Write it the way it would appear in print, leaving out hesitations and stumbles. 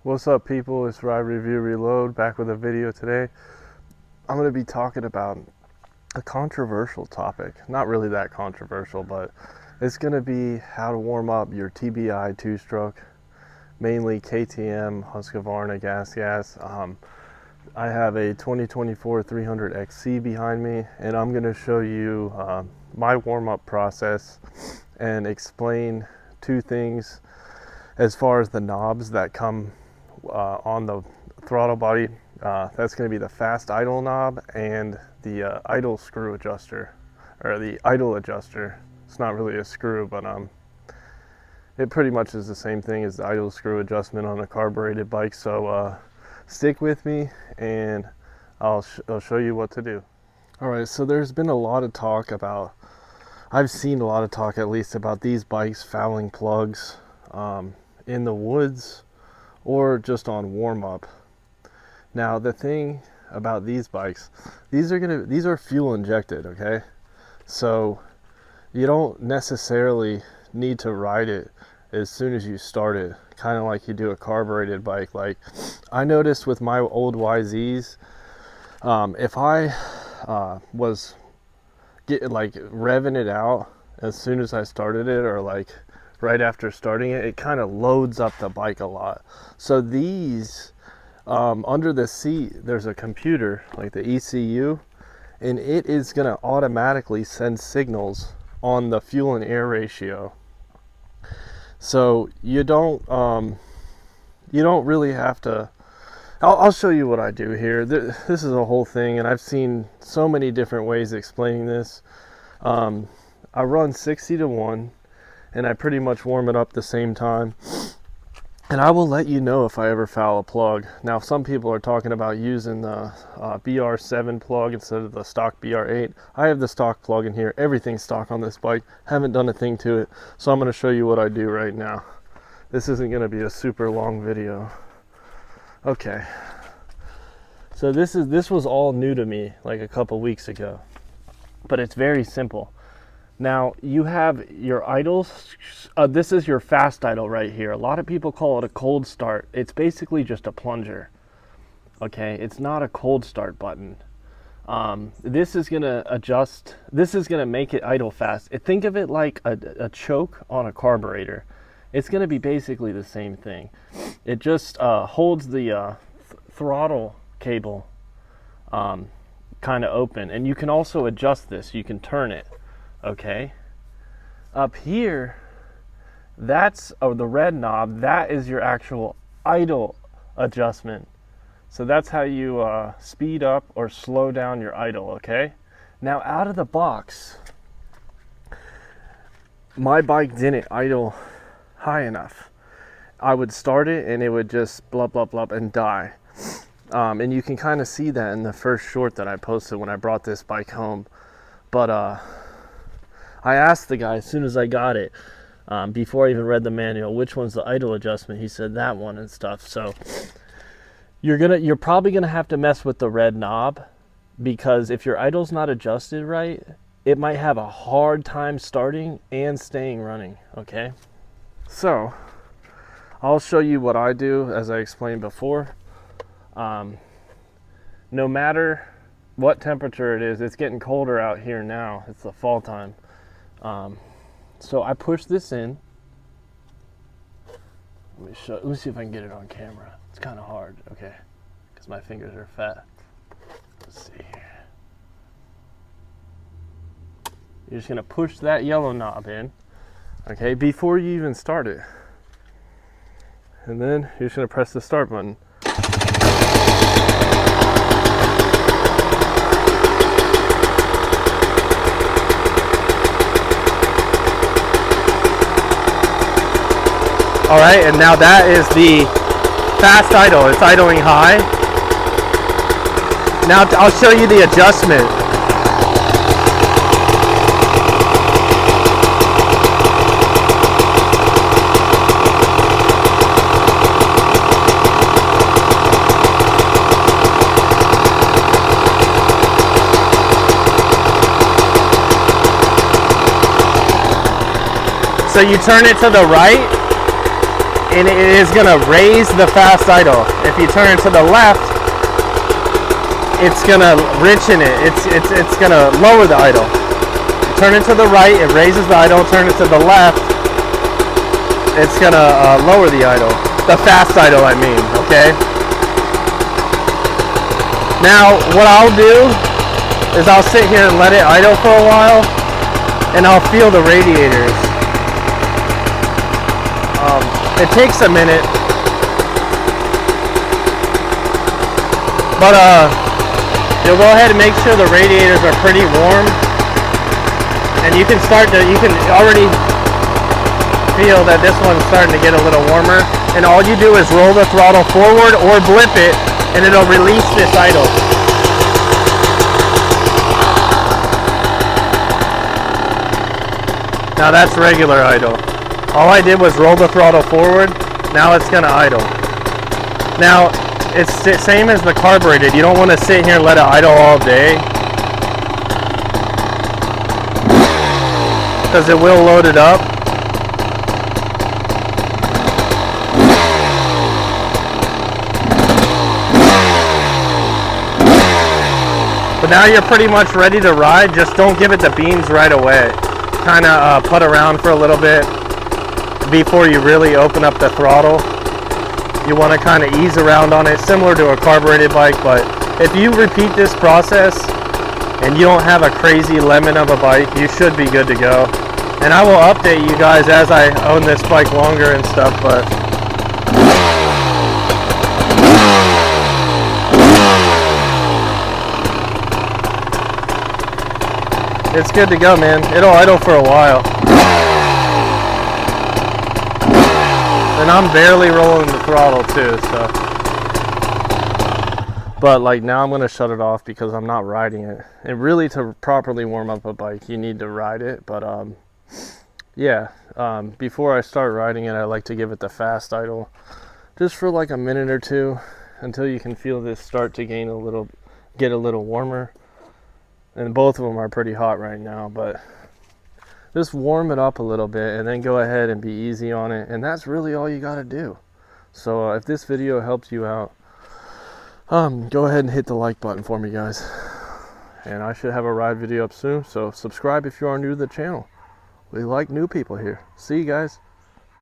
What's up, people? It's Ride Review Reload, back with a video today. I'm going to be talking about a controversial topic. Not really that controversial, but it's going to be how to warm up your TBI two-stroke, mainly KTM, HUSKY GASGAS. I have a 2024 300XC behind me, and I'm going to show you my warm-up process and explain two things as far as the knobs that come on the throttle body. That's going to be the fast idle knob and the idle screw adjuster, or the idle adjuster. It's not really a screw, but it pretty much is the same thing as the idle screw adjustment on a carbureted bike. So stick with me and I'll show you what to do. Alright, so there's been a lot of talk about, I've seen a lot of talk at least about these bikes fouling plugs in the woods or just on warm-up. Now the thing about these bikes, these are fuel injected, okay? So you don't necessarily need to ride it as soon as you start it, kind of like you do a carbureted bike. Like I noticed with my old YZs, if I was revving it out as soon as I started it, or like right after starting it, it kind of loads up the bike a lot. So these, under the seat, there's a computer, like the ECU, and it is going to automatically send signals on the fuel and air ratio. So you don't really have to. I'll show you what I do here. This is a whole thing, and I've seen so many different ways of explaining this. I run 60 to 1, and I pretty much warm it up the same time. And I will let you know if I ever foul a plug. Now, some people are talking about using the BR7 plug instead of the stock BR8. I have the stock plug in here. Everything's stock on this bike. Haven't done a thing to it. So I'm going to show you what I do right now. This isn't going to be a super long video. Okay. So this was all new to me like a couple weeks ago. But it's very simple. Now you have your idles. This is your fast idle right here. A lot of people call it a cold start. It's basically just a plunger. Okay, it's not a cold start button. This is gonna adjust. This is gonna make it idle fast. Think of it like a choke on a carburetor. It's gonna be basically the same thing. It just holds the throttle cable kind of open, and you can also adjust this. You can turn it. Okay, up here, that's the red knob. That is your actual idle adjustment. So that's how you speed up or slow down your idle. Okay, now out of the box, my bike didn't idle high enough. I would start it and it would just blub blub blub and die. And you can kind of see that in the first short that I posted when I brought this bike home. But I asked the guy as soon as I got it, before I even read the manual, which one's the idle adjustment. He said that one and stuff. So you're probably gonna have to mess with the red knob, because if your idle's not adjusted right, it might have a hard time starting and staying running. Okay, so I'll show you what I do as I explained before. No matter what temperature it is, it's getting colder out here now. It's the fall time. So I push this in. Let me see if I can get it on camera. It's kind of hard, okay, because my fingers are fat. Let's see here. You're just gonna push that yellow knob in, okay, before you even start it. And then you're just gonna press the start button. All right, and now that is the fast idle. It's idling high. Now I'll show you the adjustment. So you turn it to the right, and it is going to raise the fast idle. If you turn to the left, it's going to richen it. It's going to lower the idle. Turn it to the right, it raises the idle. Turn it to the left, it's going to lower the idle. The fast idle, I mean, okay? Now, what I'll do is I'll sit here and let it idle for a while, and I'll feel the radiators. It takes a minute, but you'll go ahead and make sure the radiators are pretty warm, and you can already feel that this one's starting to get a little warmer, and all you do is roll the throttle forward or blip it, and it'll release this idle. Now that's regular idle. All I did was roll the throttle forward. Now it's gonna idle. Now it's the same as the carbureted. You don't want to sit here and let it idle all day, because it will load it up. But now you're pretty much ready to ride. Just don't give it the beans right away. Kind of put around for a little bit before you really open up the throttle. You want to kind of ease around on it, similar to a carbureted bike. But if you repeat this process and you don't have a crazy lemon of a bike, you should be good to go. And I will update you guys as I own this bike longer and stuff, but it's good to go, man. It'll idle for a while. And I'm barely rolling the throttle too, so. But like now I'm gonna shut it off because I'm not riding it. And really, to properly warm up a bike, you need to ride it. But yeah, before I start riding it, I like to give it the fast idle just for like a minute or two until you can feel this start to get a little warmer. And both of them are pretty hot right now, but just warm it up a little bit and then go ahead and be easy on it. And that's really all you got to do. So if this video helped you out, go ahead and hit the like button for me, guys. And I should have a ride video up soon, so subscribe if you are new to the channel. We like new people here. See you guys.